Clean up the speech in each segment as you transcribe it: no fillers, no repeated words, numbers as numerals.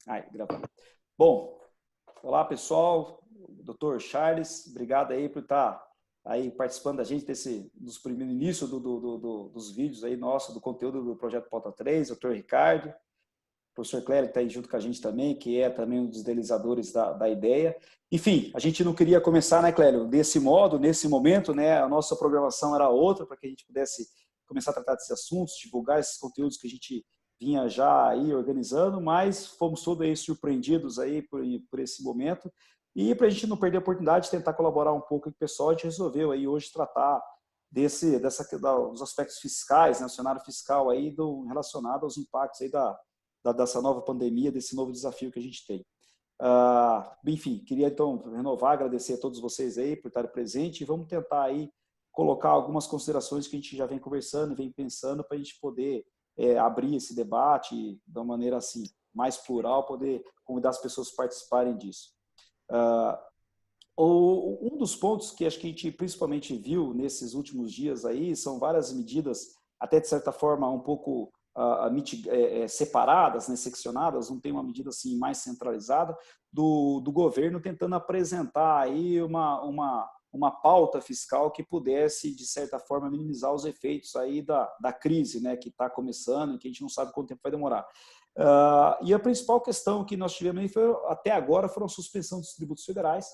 Aí, gravando. Bom, olá pessoal, Dr. Charles, obrigado aí por estar aí participando da gente dos primeiros início dos vídeos aí nosso, do conteúdo do Projeto Pauta 3, Dr. Ricardo, professor Clério que está aí junto com a gente também, que é também um dos idealizadores da ideia. Enfim, a gente não queria começar, né, Clério, desse modo, nesse momento, né, a nossa programação era outra, para que a gente pudesse começar a tratar desses assuntos, divulgar esses conteúdos que a gente vinha já aí organizando, mas fomos todos aí surpreendidos aí por esse momento. E para a gente não perder a oportunidade de tentar colaborar um pouco com o pessoal, a gente resolveu aí hoje tratar dos aspectos fiscais, né, o cenário fiscal aí relacionado aos impactos aí dessa nova pandemia, desse novo desafio que a gente tem. Enfim, queria então renovar, agradecer a todos vocês aí por estarem presentes e vamos tentar aí colocar algumas considerações que a gente já vem conversando, vem pensando para a gente poder abrir esse debate de uma maneira assim mais plural, poder convidar as pessoas a participarem disso. Um dos pontos que acho que a gente principalmente viu nesses últimos dias aí são várias medidas, até de certa forma um pouco separadas, né, seccionadas, não tem uma medida assim mais centralizada do governo tentando apresentar aí uma pauta fiscal que pudesse, de certa forma, minimizar os efeitos aí da crise, né, que está começando e que a gente não sabe quanto tempo vai demorar. E a principal questão que nós tivemos aí até agora foram a suspensão dos tributos federais.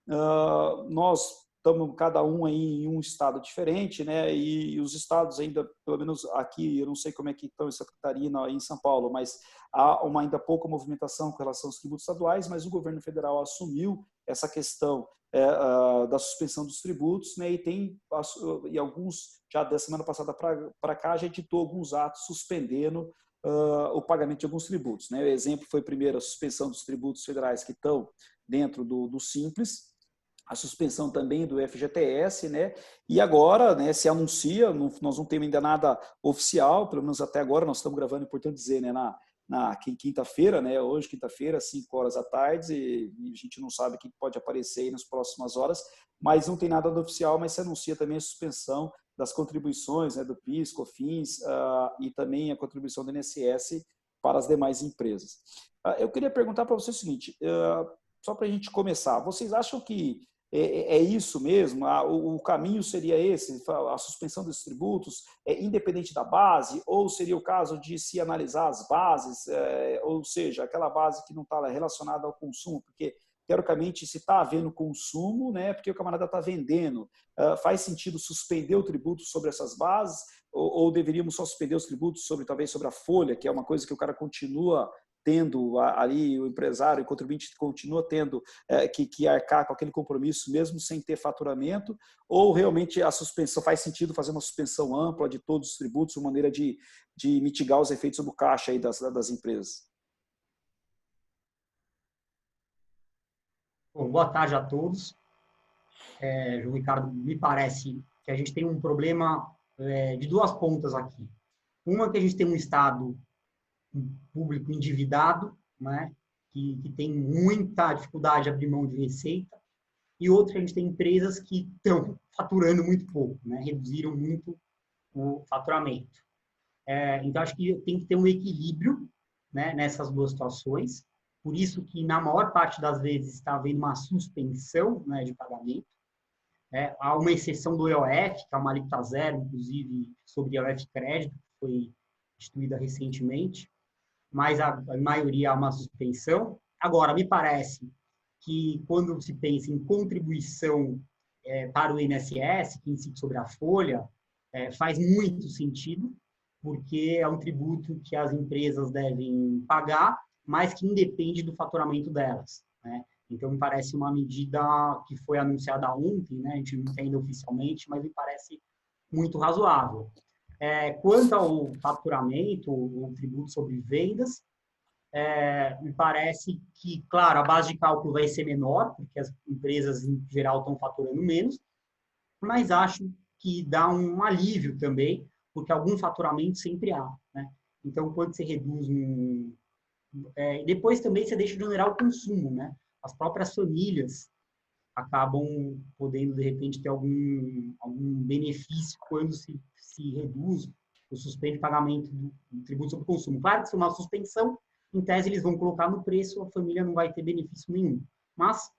Nós estamos cada um aí em um estado diferente, né? E os estados ainda, pelo menos aqui, eu não sei como é que estão em Santa Catarina e em São Paulo, mas há ainda pouca movimentação com relação aos tributos estaduais, mas o governo federal assumiu essa questão da suspensão dos tributos, né? E alguns, já da semana passada para cá, já editou alguns atos suspendendo o pagamento de alguns tributos, né? O exemplo foi primeiro a suspensão dos tributos federais que estão dentro do Simples, a suspensão também do FGTS, né? E agora, né, se anuncia, nós não temos ainda nada oficial, pelo menos até agora, nós estamos gravando, é importante dizer, né, na quinta-feira, né, hoje, quinta-feira, 5 horas da tarde, e a gente não sabe o que pode aparecer aí nas próximas horas, mas não tem nada oficial, mas se anuncia também a suspensão das contribuições, né, do PIS, COFINS, e também a contribuição do INSS para as demais empresas. Eu queria perguntar para você o seguinte, só para a gente começar, vocês acham que é isso mesmo? O caminho seria esse, a suspensão dos tributos, independente da base, ou seria o caso de se analisar as bases, ou seja, aquela base que não está relacionada ao consumo, porque, teoricamente, se está havendo consumo, né, porque o camarada está vendendo, faz sentido suspender o tributo sobre essas bases, ou deveríamos só suspender os tributos talvez sobre a folha, que é uma coisa que o cara continua tendo ali, o empresário, o contribuinte continua tendo que arcar com aquele compromisso mesmo sem ter faturamento, ou realmente a suspensão faz sentido fazer uma suspensão ampla de todos os tributos, uma maneira de mitigar os efeitos do caixa aí das empresas? Bom, boa tarde a todos. João Ricardo, me parece que a gente tem um problema de duas pontas aqui. Uma que a gente tem um Estado público endividado, né, que tem muita dificuldade de abrir mão de receita, e outra, a gente tem empresas que estão faturando muito pouco, né, reduziram muito o faturamento. Então, acho que tem que ter um equilíbrio, né, nessas duas situações. Por isso que, na maior parte das vezes, está havendo uma suspensão, né, de pagamento. Há uma exceção do EOF, que é uma alíquota zero, inclusive, sobre EOF crédito, que foi instituída recentemente, mas a maioria há uma suspensão. Agora, me parece que quando se pensa em contribuição para o INSS, que incide sobre a folha, faz muito sentido, porque é um tributo que as empresas devem pagar, mas que independe do faturamento delas, né? Então, me parece uma medida que foi anunciada ontem, né? A gente não tem ainda oficialmente, mas me parece muito razoável. Quanto ao faturamento, o tributo sobre vendas, me parece que, claro, a base de cálculo vai ser menor, porque as empresas, em geral, estão faturando menos, mas acho que dá um alívio também, porque algum faturamento sempre há, né? Então, quando você reduz depois também você deixa de onerar o consumo, né? As próprias famílias acabam podendo, de repente, ter algum benefício quando se reduz ou suspende o pagamento do tributo sobre o consumo. Claro que isso é uma suspensão, em tese eles vão colocar no preço, a família não vai ter benefício nenhum. Mas,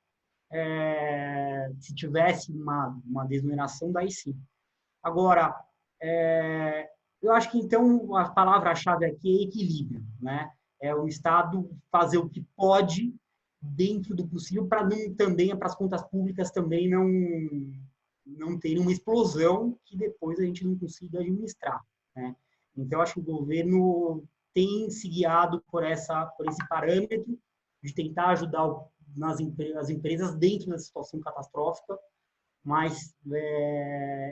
se tivesse uma desoneração, daí sim. Agora, eu acho que, então, a palavra-chave aqui é equilíbrio, né? É o Estado fazer o que pode dentro do possível para também para as contas públicas também não terem uma explosão que depois a gente não consiga administrar, né? Então, acho que o governo tem se guiado por esse parâmetro de tentar ajudar as empresas dentro da situação catastrófica, mas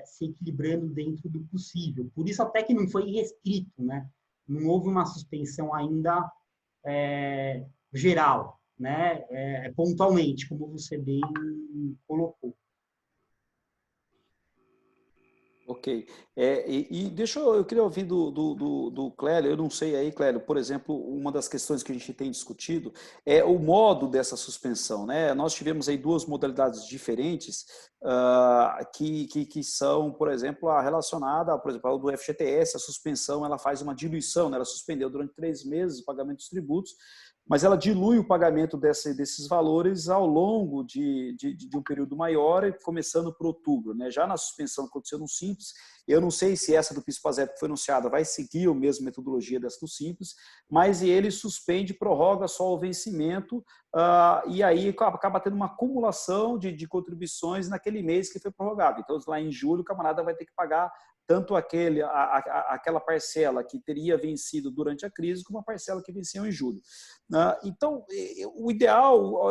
se equilibrando dentro do possível. Por isso até que não foi restrito, né? Não houve uma suspensão ainda geral, né? Pontualmente, como você bem colocou. Ok. Eu queria ouvir do Clélio, eu não sei aí, Clélio, por exemplo, uma das questões que a gente tem discutido é o modo dessa suspensão, né? Nós tivemos aí duas modalidades diferentes que são, por exemplo, a relacionada, por exemplo, ao do FGTS, a suspensão, ela faz uma diluição, né? Ela suspendeu durante 3 meses o pagamento dos tributos, mas ela dilui o pagamento desses valores ao longo de um período maior, começando por outubro, né? Já na suspensão que aconteceu no Simples, eu não sei se essa do PIS/PASEP que foi anunciada vai seguir a mesma metodologia dessa do Simples, mas ele suspende, prorroga só o vencimento, e aí acaba tendo uma acumulação de contribuições naquele mês que foi prorrogado. Então, lá em julho, o camarada vai ter que pagar tanto aquela parcela que teria vencido durante a crise, como a parcela que venceu em julho. Então, o ideal,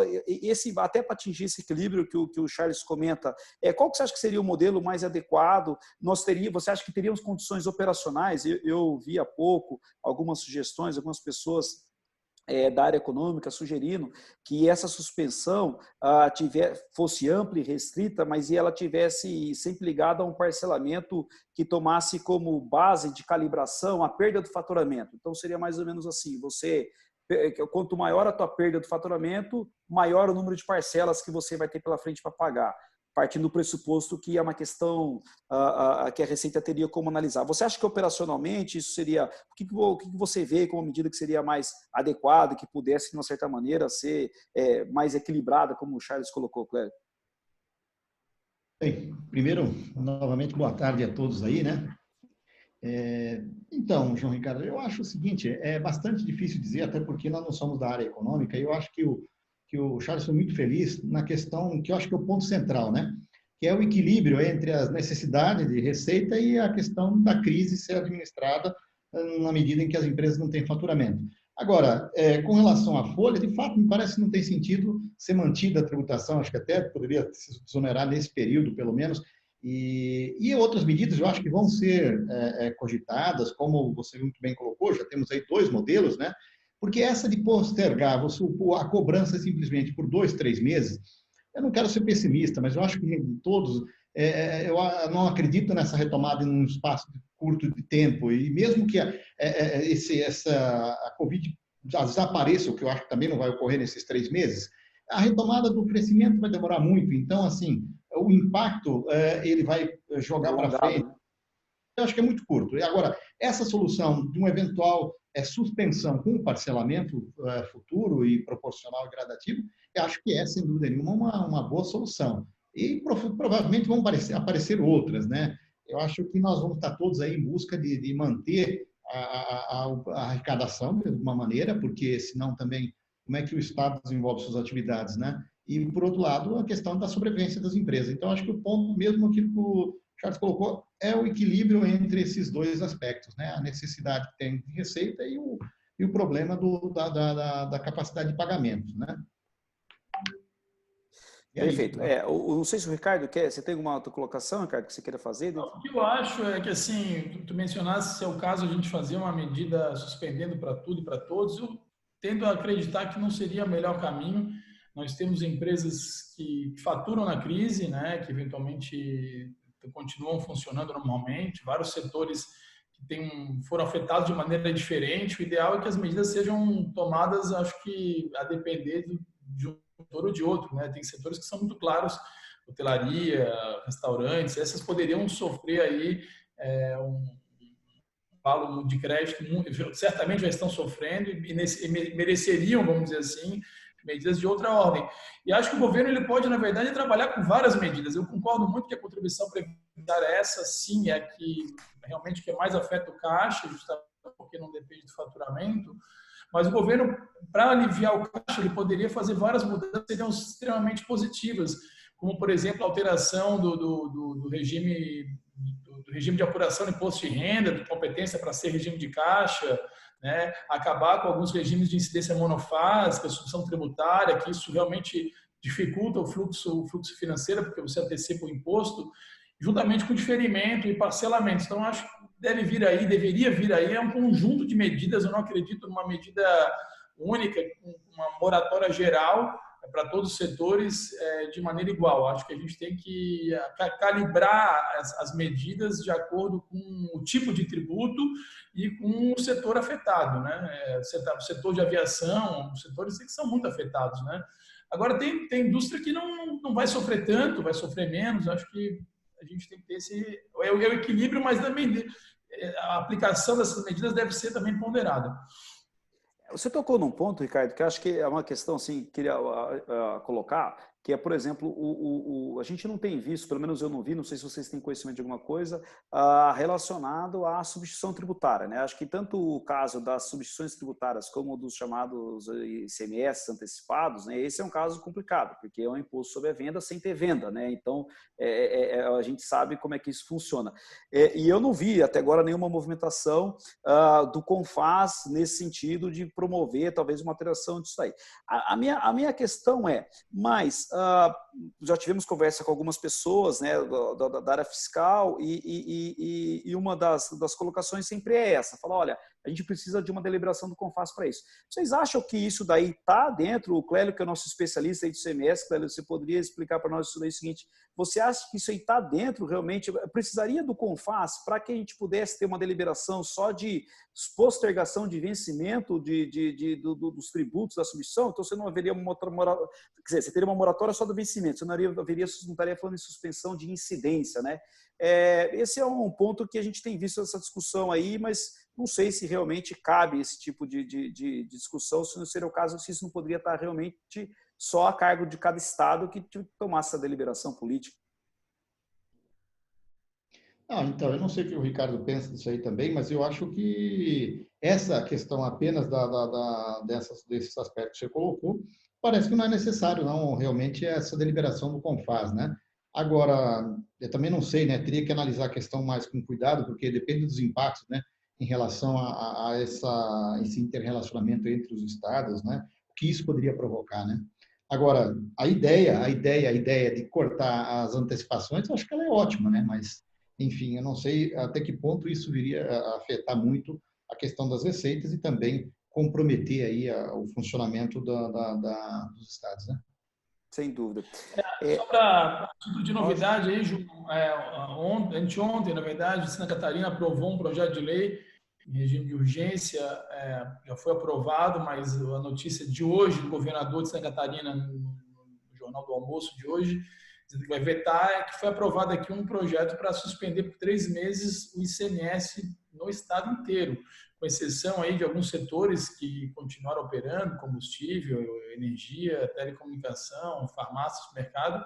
até para atingir esse equilíbrio que o Charles comenta, qual que você acha que seria o modelo mais adequado? Você acha que teríamos condições operacionais? Eu vi há pouco algumas sugestões, algumas pessoas da área econômica sugerindo que essa suspensão fosse ampla e restrita, mas ela tivesse sempre ligada a um parcelamento que tomasse como base de calibração a perda do faturamento. Então, seria mais ou menos assim, quanto maior a tua perda do faturamento, maior o número de parcelas que você vai ter pela frente para pagar, partindo do pressuposto que é uma questão que a Receita teria como analisar. Você acha que operacionalmente isso seria... O que você vê como medida que seria mais adequada, que pudesse, de uma certa maneira, ser mais equilibrada, como o Charles colocou, Cléber? Bem, primeiro, novamente, boa tarde a todos aí, né? Então, João Ricardo, eu acho o seguinte, é bastante difícil dizer, até porque nós não somos da área econômica, e eu acho que o Charles foi muito feliz na questão que eu acho que é o ponto central, né? Que é o equilíbrio entre as necessidades de receita e a questão da crise ser administrada na medida em que as empresas não têm faturamento. Agora, com relação à folha, de fato, me parece que não tem sentido ser mantida a tributação, acho que até poderia se exonerar nesse período, pelo menos, e outras medidas eu acho que vão ser cogitadas, como você muito bem colocou, já temos aí 2 modelos, né? Porque essa de postergar a cobrança simplesmente por 2, 3 meses, eu não quero ser pessimista, mas eu acho que todos, eu não acredito nessa retomada em um espaço curto de tempo, e mesmo que a Covid desapareça, o que eu acho que também não vai ocorrer nesses 3 meses, a retomada do crescimento vai demorar muito, então, assim, o impacto ele vai jogar para frente. Eu acho que é muito curto. E agora, essa solução de uma eventual suspensão com parcelamento futuro e proporcional e gradativo, eu acho que é, sem dúvida nenhuma, uma boa solução. E provavelmente vão aparecer outras, né? Eu acho que nós vamos estar todos aí em busca de manter a arrecadação de alguma maneira, porque senão também como é que o Estado desenvolve suas atividades, né? E, por outro lado, a questão da sobrevivência das empresas. Então, acho que o ponto, mesmo aquilo que o Charles colocou, é o equilíbrio entre esses 2 aspectos, né? A necessidade que tem de receita e o problema da capacidade de pagamento, né? Perfeito. Não sei se o Ricardo quer, você tem alguma outra colocação, Ricardo, que você queira fazer? O que eu acho é que, assim, tu mencionaste se é o caso a gente fazer uma medida suspendendo para tudo e para todos, eu tendo a acreditar que não seria o melhor caminho. Nós temos empresas que faturam na crise, né, que eventualmente continuam funcionando normalmente, vários setores que foram afetados de maneira diferente. O ideal é que as medidas sejam tomadas, acho que a depender de um setor ou de outro, né? Tem setores que são muito claros, hotelaria, restaurantes, essas poderiam sofrer aí avalo de crédito, certamente já estão sofrendo e mereceriam, vamos dizer assim, medidas de outra ordem. E acho que o governo ele pode, na verdade, trabalhar com várias medidas. Eu concordo muito que a contribuição previdenciária essa, sim, é a que realmente que mais afeta o caixa, justamente porque não depende do faturamento. Mas o governo, para aliviar o caixa, ele poderia fazer várias mudanças que seriam extremamente positivas, como, por exemplo, a alteração do regime de apuração de imposto de renda, de competência para ser regime de caixa, né? Acabar com alguns regimes de incidência monofásica, substituição tributária, que isso realmente dificulta o fluxo financeiro, porque você antecipa o imposto, juntamente com diferimento e parcelamento. Então, acho que deveria vir aí, é um conjunto de medidas. Eu não acredito numa medida única, uma moratória geral para todos os setores de maneira igual. Acho que a gente tem que calibrar as medidas de acordo com o tipo de tributo e com o setor afetado, né? O setor de aviação, os setores que são muito afetados, né? Agora, tem indústria que não vai sofrer tanto, vai sofrer menos. Acho que a gente tem que ter esse o equilíbrio, mas também a aplicação dessas medidas deve ser também ponderada. Você tocou num ponto, Ricardo, que eu acho que é uma questão assim, que queria colocar, que é, por exemplo, a gente não tem visto, pelo menos eu não vi, não sei se vocês têm conhecimento de alguma coisa, relacionado à substituição tributária, né? Acho que tanto o caso das substituições tributárias como dos chamados ICMS antecipados, né? Esse é um caso complicado, porque é um imposto sobre a venda sem ter venda, né? Então, a gente sabe como é que isso funciona. E eu não vi até agora nenhuma movimentação do CONFAS nesse sentido de promover talvez uma alteração disso aí. A minha questão é, mas já tivemos conversa com algumas pessoas, né, da área fiscal e uma das colocações sempre é essa, falar, olha, a gente precisa de uma deliberação do CONFAS para isso. Vocês acham que isso daí está dentro? O Clélio, que é o nosso especialista aí do CMS, Clélio, você poderia explicar para nós isso daí o seguinte, você acha que isso aí está dentro realmente? Precisaria do CONFAS para que a gente pudesse ter uma deliberação só de postergação de vencimento dos tributos da substituição? Então você não haveria quer dizer, você teria uma moratória só do vencimento, você não estaria falando em suspensão de incidência, né? Esse é um ponto que a gente tem visto essa discussão aí, mas não sei se realmente cabe esse tipo de discussão, se não seria o caso, se isso não poderia estar realmente só a cargo de cada estado que tomasse essa deliberação política. Então, eu não sei o que o Ricardo pensa disso aí também, mas eu acho que essa questão apenas desses aspectos que você colocou, parece que não é necessário, não, realmente, essa deliberação do CONFAS, né? Agora, eu também não sei, né? Teria que analisar a questão mais com cuidado, porque depende dos impactos, né? Em relação a esse interrelacionamento entre os estados, né? O que isso poderia provocar, né? Agora, a ideia de cortar as antecipações, eu acho que ela é ótima, né? Mas, enfim, eu não sei até que ponto isso viria a afetar muito a questão das receitas e também comprometer aí o funcionamento dos estados, né? Sem dúvida. Só para título de novidade aí, Ju, anteontem, na verdade, Santa Catarina aprovou um projeto de lei em regime de urgência, já foi aprovado, mas a notícia de hoje do governador de Santa Catarina, no Jornal do Almoço de hoje, dizendo que vai vetar, é que foi aprovado aqui um projeto para suspender por 3 meses o ICMS no estado inteiro, com exceção aí de alguns setores que continuaram operando, combustível, energia, telecomunicação, farmácia, supermercado.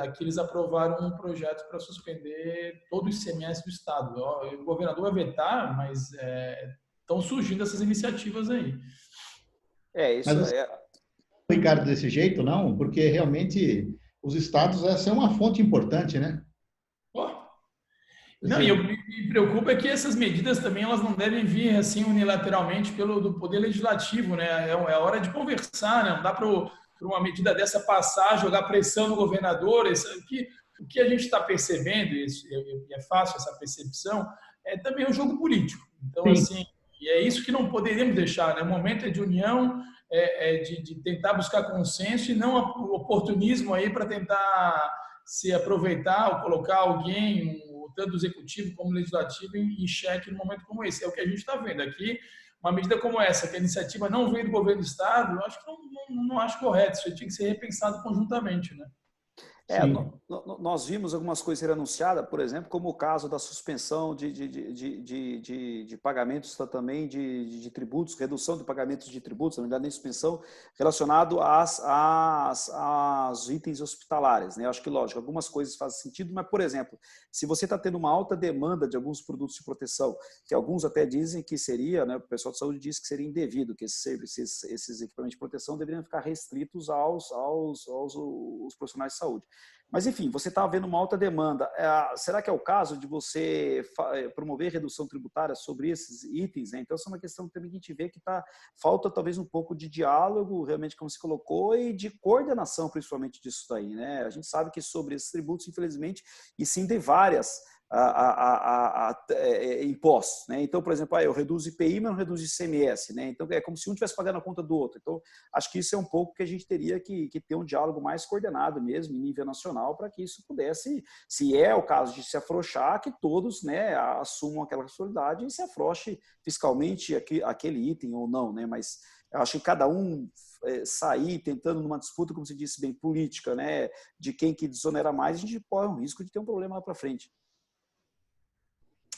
Aqui eles aprovaram um projeto para suspender todo o ICMS do estado. O governador vai vetar, mas estão surgindo essas iniciativas aí. Isso Ricardo, desse jeito, não? Porque realmente os estados, essa é uma fonte importante, né? Não, e eu me preocupa é que essas medidas também elas não devem vir assim unilateralmente do Poder Legislativo, né? É hora de conversar, né? Não dá para uma medida dessa passar, jogar pressão no governador. O que a gente está percebendo, e é fácil essa percepção, é também um jogo político. Então, sim, assim, e é isso que não poderíamos deixar, né? O momento é de união, de tentar buscar consenso e não oportunismo aí para tentar se aproveitar ou colocar alguém, tanto executivo como legislativo, em xeque num momento como esse. É o que a gente está vendo aqui. Uma medida como essa, que a iniciativa não veio do governo do estado, eu acho que não acho correto. Isso tinha que ser repensado conjuntamente, né? Nós vimos algumas coisas serem anunciadas, por exemplo, como o caso da suspensão de pagamentos também de tributos, redução de pagamentos de tributos, na verdade, nem suspensão, relacionado às itens hospitalares, né? Eu acho que, lógico, algumas coisas fazem sentido, mas, por exemplo, se você está tendo uma alta demanda de alguns produtos de proteção, que alguns até dizem que seria, né, o pessoal de saúde diz que seria indevido, que esses equipamentos de proteção deveriam ficar restritos aos profissionais de saúde. Mas, enfim, você está vendo uma alta demanda. Será que é o caso de você promover redução tributária sobre esses itens, né? Então, essa é uma questão também que a gente vê que falta talvez um pouco de diálogo, realmente, como se colocou, e de coordenação, principalmente, disso daí, né? A gente sabe que sobre esses tributos, infelizmente, e sim tem várias impostos, né? Então, por exemplo, eu reduzo IPI, mas não reduzo ICMS, né? Então, é como se um estivesse pagando a conta do outro. Então, acho que isso é um pouco que a gente teria que ter um diálogo mais coordenado mesmo, em nível nacional, para que isso pudesse, se é o caso de se afrouxar, que todos, né, assumam aquela responsabilidade e se afrouxe fiscalmente aquele item ou não, né? Mas eu acho que cada um sair tentando numa disputa, como você disse bem, política, né, de quem que desonera mais, a gente corre o risco de ter um problema lá para frente.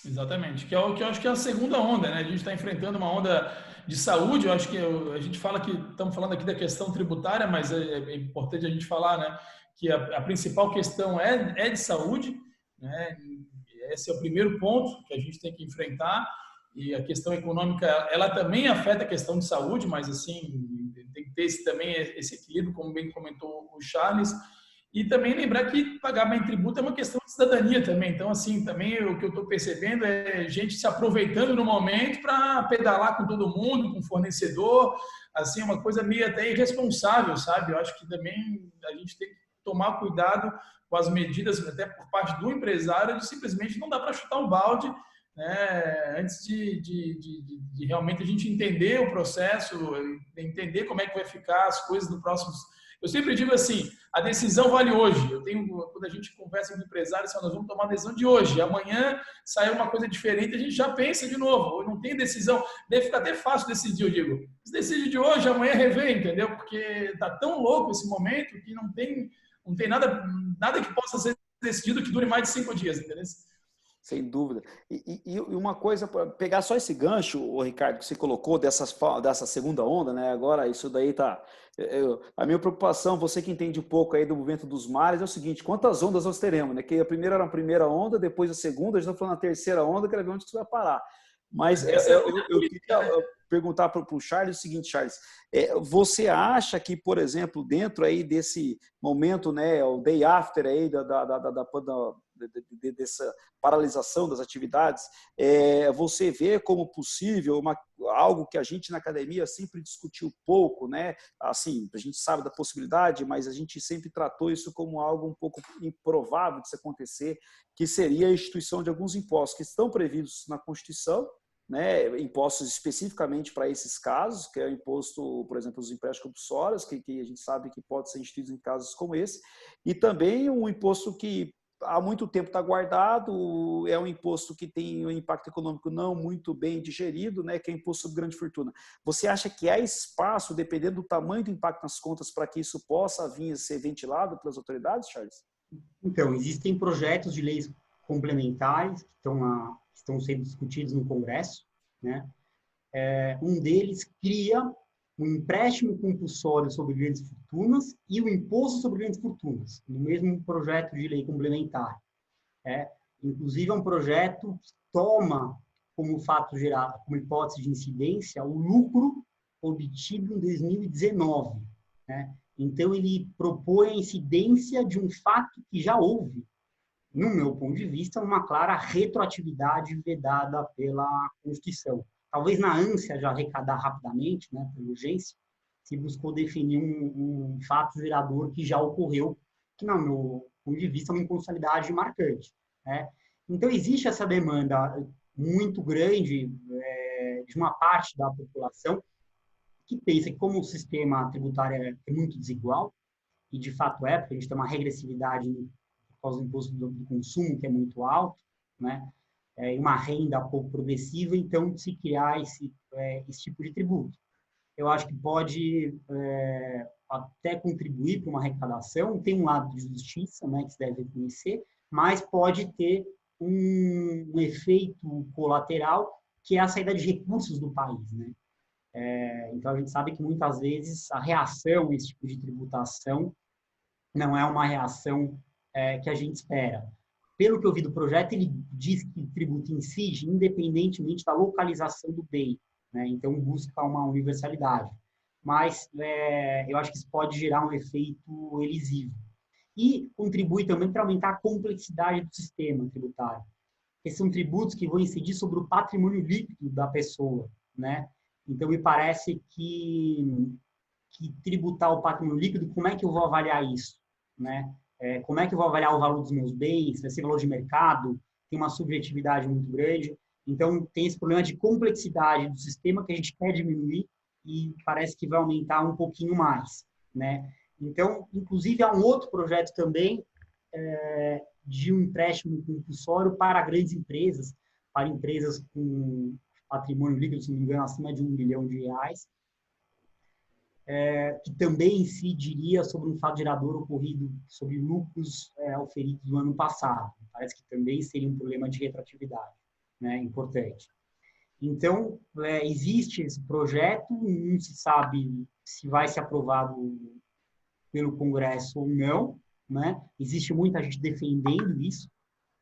Exatamente, que é o que eu acho que é a segunda onda, né? A gente está enfrentando uma onda de saúde. Eu acho que a gente fala que estamos falando aqui da questão tributária, mas é importante a gente falar, né, que a principal questão é de saúde, né? Esse é o primeiro ponto que a gente tem que enfrentar. E a questão econômica, ela também afeta a questão de saúde, mas assim tem que ter também esse equilíbrio, como bem comentou o Charles. E também lembrar que pagar bem tributo é uma questão de cidadania também. Então, assim, também o que eu estou percebendo é gente se aproveitando no momento para pedalar com todo mundo, com o fornecedor, assim, uma coisa meio até irresponsável, sabe? Eu acho que também a gente tem que tomar cuidado com as medidas, até por parte do empresário, de simplesmente não dá para chutar o balde, né? Antes de realmente a gente entender o processo, entender como é que vai ficar as coisas no próximo. Eu sempre digo assim, a decisão vale hoje. Quando a gente conversa com empresários, nós vamos tomar a decisão de hoje. Amanhã sai uma coisa diferente, a gente já pensa de novo. Não tem decisão. Deve ficar até fácil decidir, eu digo. Se decide de hoje, amanhã revê, entendeu? Porque está tão louco esse momento que não tem nada que possa ser decidido que dure mais de 5 dias, entendeu? Sem dúvida. E uma coisa, para pegar só esse gancho, o Ricardo, que você colocou dessa segunda onda, né? Agora isso daí tá. A minha preocupação, você que entende um pouco aí do movimento dos mares, é o seguinte: quantas ondas nós teremos, né? Que a primeira era a primeira onda, depois a segunda, a gente está falando a terceira onda, quero ver onde isso vai parar. Mas eu queria perguntar para o Charles o seguinte, Charles, você acha que, por exemplo, dentro aí desse momento, né, o day after aí dessa paralisação das atividades, você vê como possível algo que a gente na academia sempre discutiu pouco, né? Assim, a gente sabe da possibilidade, mas a gente sempre tratou isso como algo um pouco improvável de se acontecer, que seria a instituição de alguns impostos que estão previstos na Constituição, né, impostos especificamente para esses casos, que é o imposto, por exemplo, os empréstimos compulsórios, que a gente sabe que pode ser instituído em casos como esse, e também um imposto que há muito tempo está guardado, é um imposto que tem um impacto econômico não muito bem digerido, né, que é o imposto sobre grande fortuna. Você acha que há espaço, dependendo do tamanho do impacto nas contas, para que isso possa vir a ser ventilado pelas autoridades, Charles? Então, existem projetos de leis complementares que estão sendo discutidos no Congresso, né? Um deles cria um empréstimo compulsório sobre grandes fortunas e o imposto sobre grandes fortunas, no mesmo projeto de lei complementar. Inclusive, é um projeto que toma como fato geral, como hipótese de incidência, o lucro obtido em 2019. Né? Então, ele propõe a incidência de um fato que já houve, no meu ponto de vista, uma clara retroatividade vedada pela Constituição. Talvez na ânsia de arrecadar rapidamente, né, por urgência, se buscou definir um fato gerador que já ocorreu, que, no meu ponto de vista, é uma inconstitucionalidade marcante. Né? Então, existe essa demanda muito grande de uma parte da população que pensa que, como o sistema tributário é muito desigual, e de fato porque a gente tem uma regressividade por causa do imposto do consumo, que é muito alto, né? E uma renda pouco progressiva, então se criar esse tipo de tributo. eu acho que pode até contribuir para uma arrecadação. Tem um lado de justiça, né, que se deve reconhecer, mas pode ter um efeito colateral, que é a saída de recursos do país, né? Então, a gente sabe que muitas vezes a reação a esse tipo de tributação não é uma reação que a gente espera. Pelo que eu vi do projeto, ele diz que tributa incide independentemente da localização do bem, né? Então, busca uma universalidade. Mas eu acho que isso pode gerar um efeito elisivo. E contribui também para aumentar a complexidade do sistema tributário. Porque são tributos que vão incidir sobre o patrimônio líquido da pessoa, né? Então, me parece que tributar o patrimônio líquido, como é que eu vou avaliar isso, né? Como é que eu vou avaliar o valor dos meus bens, vai ser valor de mercado, tem uma subjetividade muito grande. Então, tem esse problema de complexidade do sistema que a gente quer diminuir e parece que vai aumentar um pouquinho mais, né? Então, inclusive, há um outro projeto também de um empréstimo compulsório para grandes empresas, para empresas com patrimônio líquido, se não me engano, acima de R$1 bilhão, que também incidiria sobre um fato gerador ocorrido sobre lucros auferidos no ano passado. Parece que também seria um problema de retroatividade, né, importante. Então, existe esse projeto, não se sabe se vai ser aprovado pelo Congresso ou não, né? Existe muita gente defendendo isso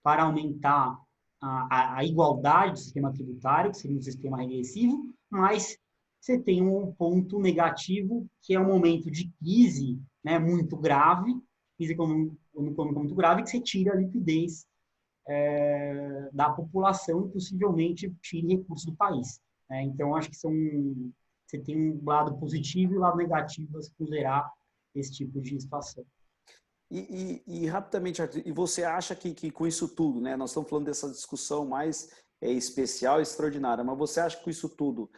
para aumentar a igualdade do sistema tributário, que seria um sistema regressivo, mas você tem um ponto negativo, que é um momento de crise, né, muito grave, crise econômica muito grave, que você tira a liquidez da população e possivelmente tire recursos do país, né? Então, acho que você tem um lado positivo e um lado negativo a se considerar esse tipo de situação. E rapidamente, Arthur, e você acha que com isso tudo, né, nós estamos falando dessa discussão mais especial e extraordinária, mas você acha que com isso tudo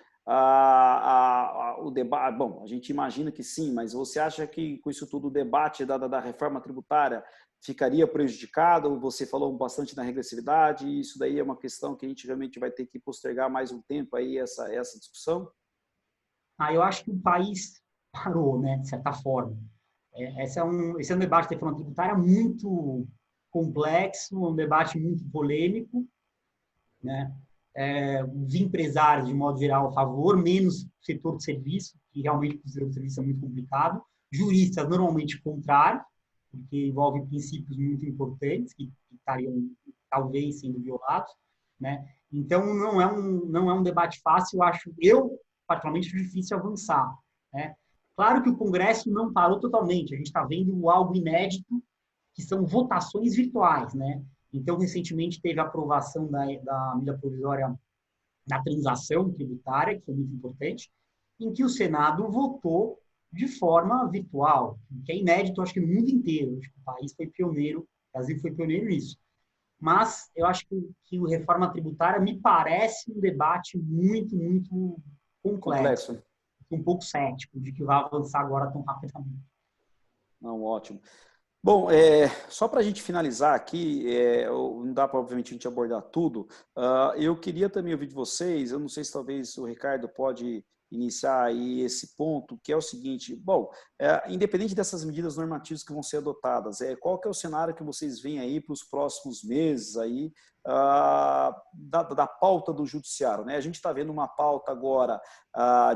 o debate, bom, a gente imagina que sim, mas você acha que com isso tudo o debate da reforma tributária ficaria prejudicado? Você falou bastante na regressividade, e isso daí é uma questão que a gente realmente vai ter que postergar mais um tempo aí essa discussão? Eu acho que o país parou, né, de certa forma. Esse é um debate de reforma tributária muito complexo, um debate muito polêmico, né? Os empresários, de modo geral, a favor, menos o setor de serviço, que realmente o setor de serviço é muito complicado. Juristas, normalmente, contrário, porque envolve princípios muito importantes que estariam, talvez, sendo violados, né? Então, não é um debate fácil, eu particularmente, acho difícil avançar, né? Claro que o Congresso não parou totalmente, a gente está vendo algo inédito, que são votações virtuais, né? Então, recentemente teve a aprovação da medida provisória da transação tributária, que foi muito importante, em que o Senado votou de forma virtual, que é inédito, acho que no mundo inteiro. Acho que o país foi pioneiro, o Brasil foi pioneiro nisso. Mas eu acho que a reforma tributária me parece um debate muito, muito complexo. Um pouco cético de que vai avançar agora tão rapidamente. Não, ótimo. Bom, só para a gente finalizar aqui, não dá para, obviamente, a gente abordar tudo, eu queria também ouvir de vocês, eu não sei se talvez o Ricardo pode iniciar aí esse ponto, que é o seguinte, bom, independente dessas medidas normativas que vão ser adotadas, qual que é o cenário que vocês veem aí para os próximos meses aí, da pauta do judiciário, né? A gente está vendo uma pauta agora,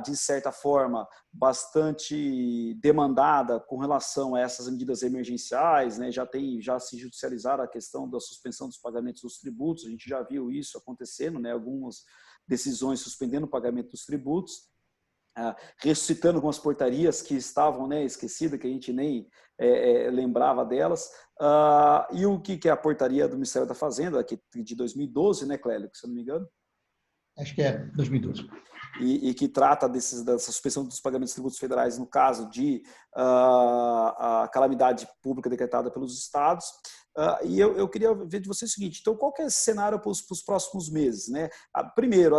de certa forma, bastante demandada com relação a essas medidas emergenciais, né? Já se judicializaram a questão da suspensão dos pagamentos dos tributos, a gente já viu isso acontecendo, né? Algumas decisões suspendendo o pagamento dos tributos, ressuscitando algumas portarias que estavam, né, esquecidas, que a gente nem lembrava delas, e o que é a portaria do Ministério da Fazenda, que de 2012, né, Clélio, se eu não me engano? Acho que é 2012. E que trata dessa suspensão dos pagamentos de tributos federais no caso de a calamidade pública decretada pelos estados. E eu queria ver de você o seguinte, então qual que é esse cenário para os próximos meses, né? Primeiro,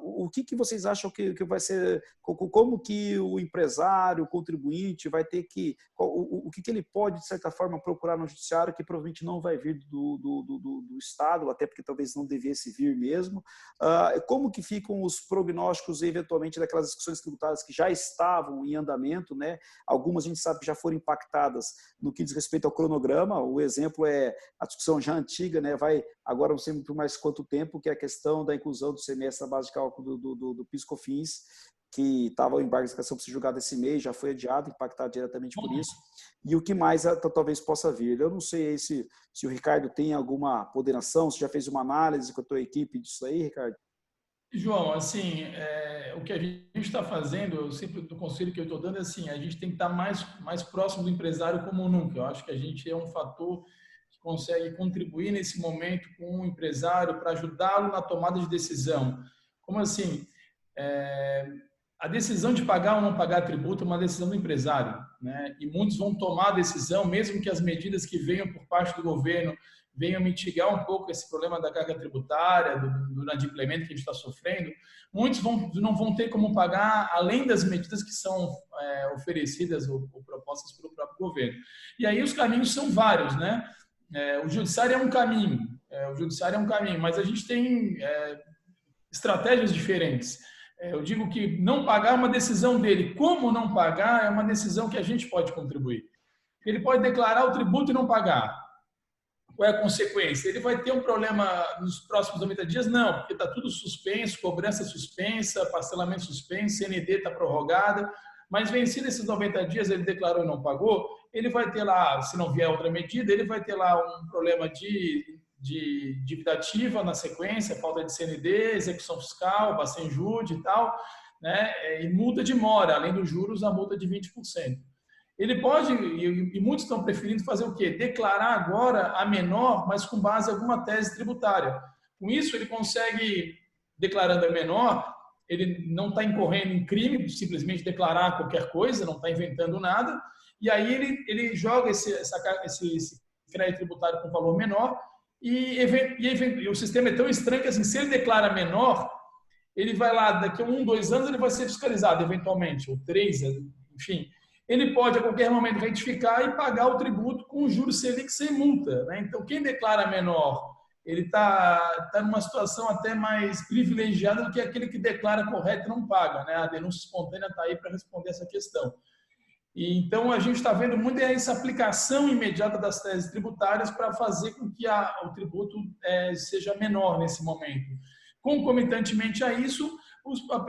o que vocês acham que vai ser, como que o empresário, o contribuinte vai ter que, o que ele pode, de certa forma, procurar no judiciário, que provavelmente não vai vir do Estado, até porque talvez não devesse vir mesmo, como que ficam os prognósticos, eventualmente, daquelas discussões tributárias que já estavam em andamento, né? Algumas a gente sabe que já foram impactadas no que diz respeito ao cronograma. O exemplo é a discussão já antiga, né? Vai agora não sei muito mais quanto tempo, que é a questão da inclusão do semestre da base de cálculo do PIS/COFINS, que estava o embargo de execução para ser julgado esse mês, já foi adiado, impactado diretamente por isso. E o que mais talvez possa vir? Eu não sei se o Ricardo tem alguma ponderação, se já fez uma análise com a tua equipe disso aí, Ricardo. João, assim, o que a gente está fazendo, eu sempre, do conselho que eu estou dando é assim, a gente tem que estar mais próximo do empresário como nunca. Eu acho que a gente é um fator que consegue contribuir nesse momento com o empresário para ajudá-lo na tomada de decisão. Como assim? A decisão de pagar ou não pagar tributo é uma decisão do empresário, né? E muitos vão tomar a decisão, mesmo que as medidas que venham por parte do governo venham mitigar um pouco esse problema da carga tributária, do inadimplemento que a gente está sofrendo, muitos não vão ter como pagar além das medidas que são oferecidas ou propostas pelo próprio governo. E aí os caminhos são vários, né? O judiciário é um caminho, mas a gente tem estratégias diferentes. Eu digo que não pagar é uma decisão dele. Como não pagar é uma decisão que a gente pode contribuir. Ele pode declarar o tributo e não pagar. Qual é a consequência? Ele vai ter um problema nos próximos 90 dias? Não, porque está tudo suspenso, cobrança suspensa, parcelamento suspenso, CND está prorrogada, mas vencido esses 90 dias, ele declarou e não pagou, ele vai ter lá, se não vier outra medida, ele vai ter lá um problema de dívida ativa na sequência, falta de CND, execução fiscal, Bacenjude e tal, né? E multa de mora, além dos juros, a multa de 20%. Ele pode, e muitos estão preferindo fazer o quê? Declarar agora a menor, mas com base em alguma tese tributária. Com isso, ele consegue, declarando a menor, ele não está incorrendo em crime, simplesmente declarar qualquer coisa, não está inventando nada, e aí ele joga esse crédito tributário com valor menor, e o sistema é tão estranho que, assim, se ele declara menor, ele vai lá, daqui a 1, 2 anos, ele vai ser fiscalizado, eventualmente, ou 3, enfim. Ele pode, a qualquer momento, retificar e pagar o tributo com juros Selic sem multa, né? Então, quem declara menor, ele está numa situação até mais privilegiada do que aquele que declara correto e não paga, né? A denúncia espontânea está aí para responder essa questão. E, então, a gente está vendo muito essa aplicação imediata das teses tributárias para fazer com que o tributo seja menor nesse momento. Concomitantemente a isso,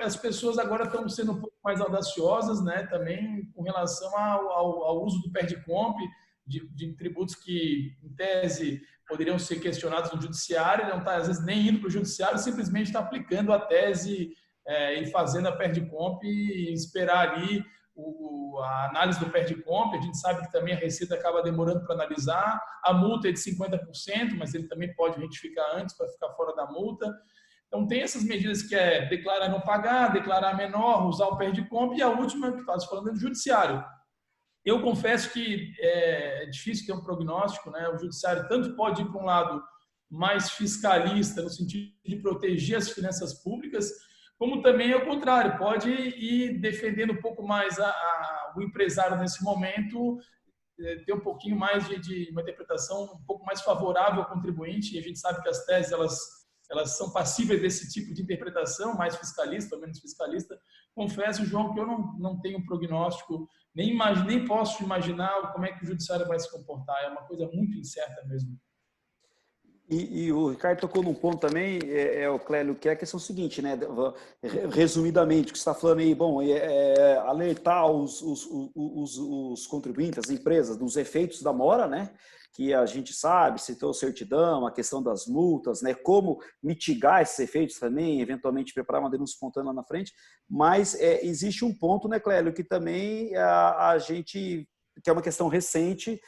as pessoas agora estão sendo um pouco mais audaciosas, né, também com relação ao uso do PERDCOMP, de tributos que, em tese, poderiam ser questionados no judiciário, não está, às vezes, nem indo para o judiciário, simplesmente está aplicando a tese e fazendo a PERDCOMP e esperar ali a análise do PERDCOMP. A gente sabe que também a Receita acaba demorando para analisar, a multa é de 50%, mas ele também pode retificar antes para ficar fora da multa. Então, tem essas medidas que é declarar não pagar, declarar menor, usar o PERDCOMP, e a última, que estava falando, é do judiciário. Eu confesso que é difícil ter um prognóstico, né? O judiciário tanto pode ir para um lado mais fiscalista, no sentido de proteger as finanças públicas, como também, ao contrário, pode ir defendendo um pouco mais o empresário nesse momento, ter um pouquinho mais de uma interpretação um pouco mais favorável ao contribuinte, e a gente sabe que as teses, elas são passíveis desse tipo de interpretação, mais fiscalista ou menos fiscalista. Confesso, João, que eu não tenho prognóstico, nem posso imaginar como é que o judiciário vai se comportar. É uma coisa muito incerta mesmo. E o Ricardo tocou num ponto também, o Clélio, que é a questão seguinte, né? Resumidamente, o que você está falando aí, bom, alertar os contribuintes, as empresas, dos efeitos da mora, né? Que a gente sabe, citou certidão, a questão das multas, né? Como mitigar esses efeitos também, eventualmente preparar uma denúncia espontânea lá na frente, mas existe um ponto, né, Clélio, que também a gente, que é uma questão recente,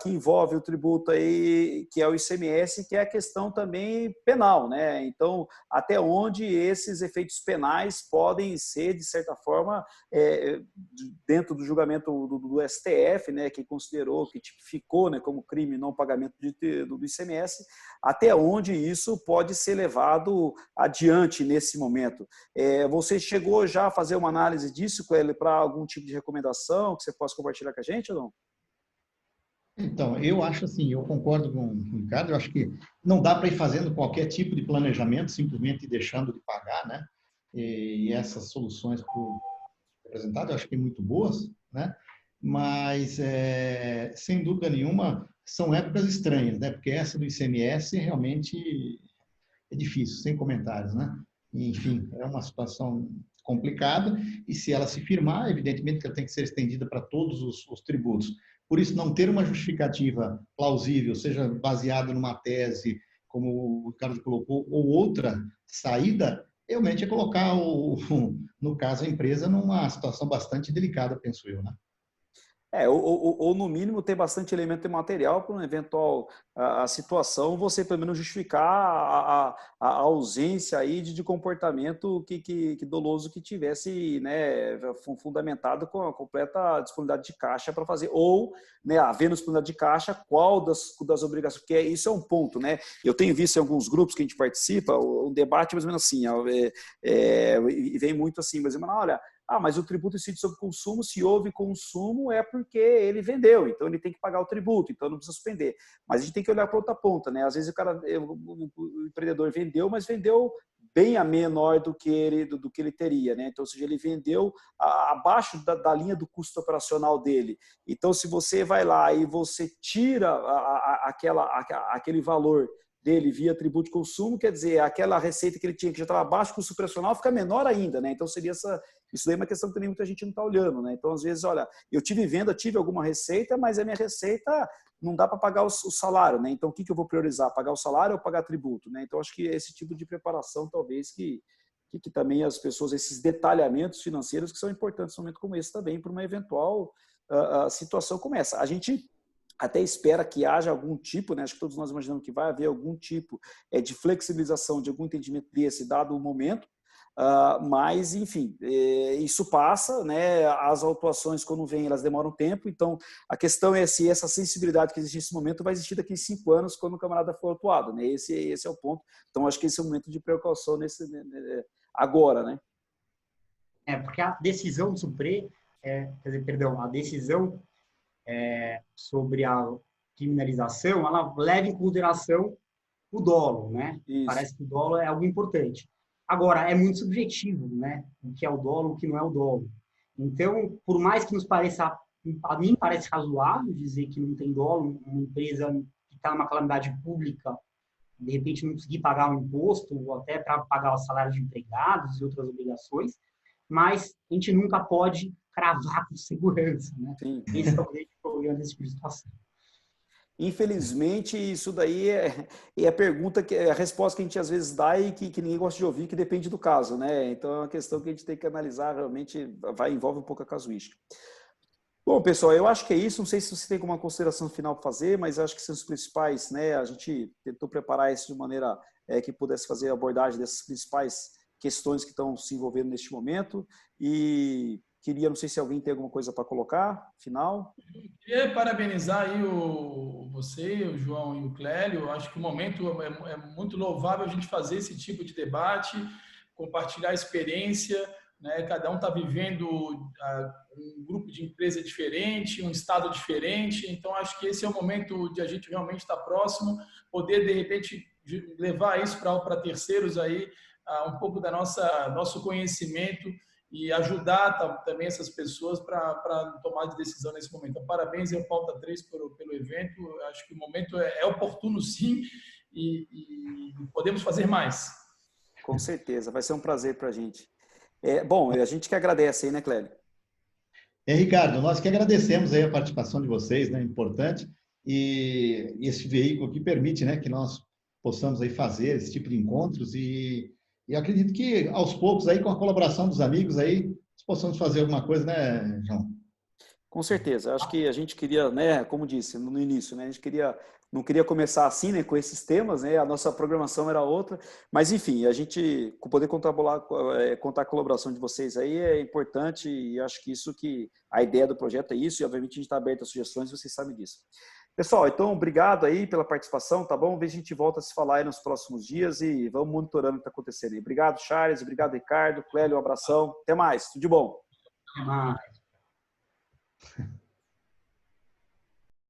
que envolve o tributo aí, que é o ICMS, que é a questão também penal, né? Então, até onde esses efeitos penais podem ser, de certa forma, dentro do julgamento do STF, né, que considerou, que tipificou, né, como crime não pagamento do ICMS, até onde isso pode ser levado adiante nesse momento. Você chegou já a fazer uma análise disso, Clélio, para algum tipo de recomendação que você possa compartilhar com a gente ou não? Então, eu acho assim, eu concordo com o Ricardo, eu acho que não dá para ir fazendo qualquer tipo de planejamento, simplesmente deixando de pagar, né? E essas soluções apresentadas, eu acho que muito boas, né? Mas, sem dúvida nenhuma, são épocas estranhas, né? Porque essa do ICMS realmente é difícil, sem comentários, né? Enfim, é uma situação complicada e se ela se firmar, evidentemente que ela tem que ser estendida para todos os tributos. Por isso, não ter uma justificativa plausível, seja baseada numa tese, como o Ricardo colocou, ou outra saída, realmente é colocar, no caso, a empresa numa situação bastante delicada, penso eu, né? Ou no mínimo ter bastante elemento material para uma eventual a situação, você pelo menos justificar a ausência aí de comportamento que doloso que tivesse, né, fundamentado com a completa disponibilidade de caixa para fazer, ou, né, havendo disponibilidade de caixa, qual das obrigações, porque isso é um ponto, né? Eu tenho visto em alguns grupos que a gente participa, o debate mais ou menos assim, e vem muito assim, mas olha, mas o tributo incide sobre consumo, se houve consumo é porque ele vendeu, então ele tem que pagar o tributo, então não precisa suspender. Mas a gente tem que olhar para outra ponta, né? Às vezes o empreendedor vendeu, mas vendeu bem a menor do que ele teria, né? Então, ou seja, ele vendeu abaixo da linha do custo operacional dele. Então, se você vai lá e você tira aquele valor dele via tributo de consumo, quer dizer, aquela receita que ele tinha que já estava abaixo do custo operacional fica menor ainda, né? Então seria isso daí é uma questão que também muita gente não está olhando, né? Então, às vezes, olha, eu tive venda, tive alguma receita, mas a minha receita não dá para pagar o salário, né? Então, o que eu vou priorizar? Pagar o salário ou pagar tributo, né? Então, acho que esse tipo de preparação, talvez, que também as pessoas, esses detalhamentos financeiros que são importantes num momento como esse também, para uma eventual situação como essa. A gente até espera que haja algum tipo, né? Acho que todos nós imaginamos que vai haver algum tipo de flexibilização de algum entendimento desse, dado o momento, mas, enfim, isso passa, né? As autuações, quando vêm, elas demoram tempo, então a questão é se essa sensibilidade que existe nesse momento vai existir daqui a 5 anos, quando o camarada for autuado, né? Esse é o ponto. Então, acho que esse é o momento de precaução agora, né? Porque a decisão do Supremo, a decisão sobre a criminalização, ela leva em consideração o dolo, né? Isso. Parece que o dolo é algo importante. Agora, é muito subjetivo, né? O que é o dolo, o que não é o dolo. Então, por mais que nos pareça, a mim parece razoável dizer que não tem dolo, uma empresa que está numa calamidade pública, de repente não conseguir pagar um imposto, ou até para pagar o salário de empregados e outras obrigações, mas a gente nunca pode cravar com segurança, né? Sim. Esse é o grande problema desse tipo de situação. Infelizmente, isso daí é a pergunta, a resposta que a gente às vezes dá e que ninguém gosta de ouvir, que depende do caso, né? Então, é uma questão que a gente tem que analisar, realmente envolve um pouco a casuística. Bom, pessoal, eu acho que é isso. Não sei se você tem alguma consideração final para fazer, mas acho que são os principais, né? A gente tentou preparar isso de maneira que pudesse fazer a abordagem dessas principais questões que estão se envolvendo neste momento e queria, não sei se alguém tem alguma coisa para colocar, final. Queria parabenizar aí você, o João e o Clélio. Eu acho que o momento é muito louvável a gente fazer esse tipo de debate, compartilhar a experiência, né? Cada um está vivendo um grupo de empresa diferente, um estado diferente. Então, acho que esse é o momento de a gente realmente estar próximo, poder, de repente, levar isso para terceiros aí, um pouco da nosso conhecimento e ajudar também essas pessoas para tomar de decisão nesse momento. Então, parabéns ao Pauta 3 pelo evento. Acho que o momento é oportuno, sim, e podemos fazer mais. Com certeza, vai ser um prazer para a gente. Bom, a gente que agradece aí, né, Clélio? Ricardo, nós que agradecemos aí a participação de vocês, né, importante, e esse veículo que permite, né, que nós possamos aí fazer esse tipo de encontros e acredito que aos poucos aí com a colaboração dos amigos aí possamos fazer alguma coisa, né, João? Com certeza. Acho que a gente queria, né, como disse no início, né, a gente não queria começar assim, né, com esses temas, né, a nossa programação era outra, mas enfim, a gente poder contar a colaboração de vocês aí é importante e acho que isso que a ideia do projeto é isso e obviamente a gente está aberto a sugestões, vocês sabem disso. Pessoal, então obrigado aí pela participação, tá bom? Vê se a gente volta a se falar aí nos próximos dias e vamos monitorando o que está acontecendo aí. Obrigado, Charles, obrigado, Ricardo, Clélio, um abração, até mais, tudo de bom. Até mais.